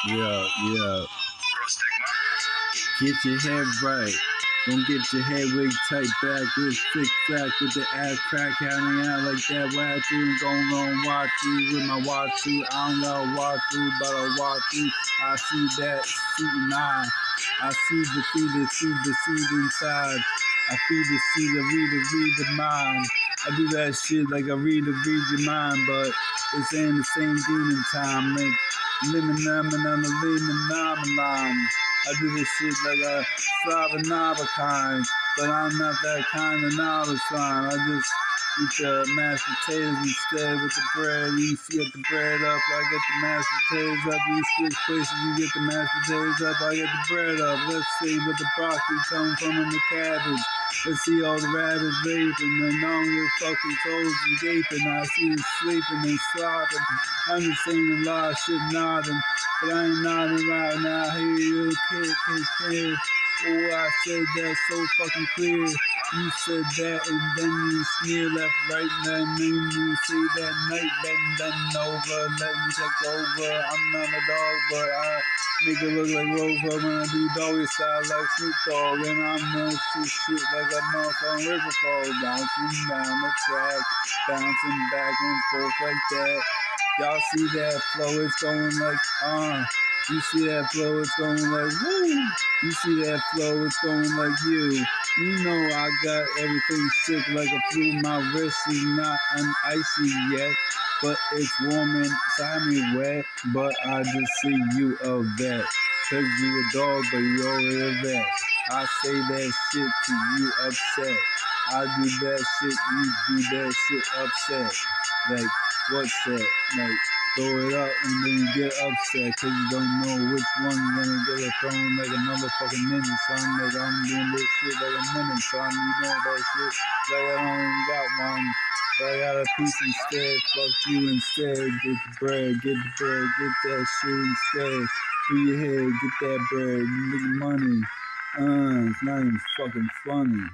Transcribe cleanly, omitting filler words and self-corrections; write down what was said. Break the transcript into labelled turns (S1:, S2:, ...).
S1: Yeah, yeah. Get your head right. Don't get your head wigged tight back with flick flack with the ass crack hanging out like that. What I do going on watch you with my watch too. I don't gotta watch you, but I watch you. I see that shooting eye. I see the seed inside. I feed the seed, read the mind. I do that shit like I read your mind, but it's in the same demon time. Like living them and on the living line. I do this shit like a Slava kind, but I'm not that kind of novice line. I just eat the mashed potatoes instead with the bread. You get the bread up, I get the mashed potatoes up. You switch places, you get the mashed potatoes up, I get the bread up. Let's see what the broccoli comes from in the cabbage. Let's see all the rabbits vaping, and all your fucking toes are gaping. I see them sleeping and slopping. I'm just saying a lot of shit nodding. But I ain't nodding right now. I hear you, kid. Oh, I said that so fucking clear. You said that, and then you sneer left, right, and then you say that night, bend over, let me take over. I'm not a dog, but I make it look like Rover when I do doggy style like Snoop Dogg, and I'm nuts this shit like a motherfucking river fall, bouncing down the track, bouncing back and forth like that. Y'all see that flow? It's going like. You see that flow? It's going like woo. You see that flow? It's going like you. You know I got everything sick like a flu. My wrist is not icy yet, but it's warm inside me wet. But I just see you a vet. Cause you a dog, but you already a vet. I say that shit to you upset. I do that shit, you do that shit upset. Like, what's that? Like, throw it up and then you get upset cause you don't know which one you're gonna get a throwing like a motherfucking ninja, son. Like, I'm doing this shit like a minute, son. You know that shit. Like, I don't even got one. But I got a piece instead. Fuck you instead. Get the bread, get that shit instead. Do your head, get that bread, make money. It's not even fucking funny.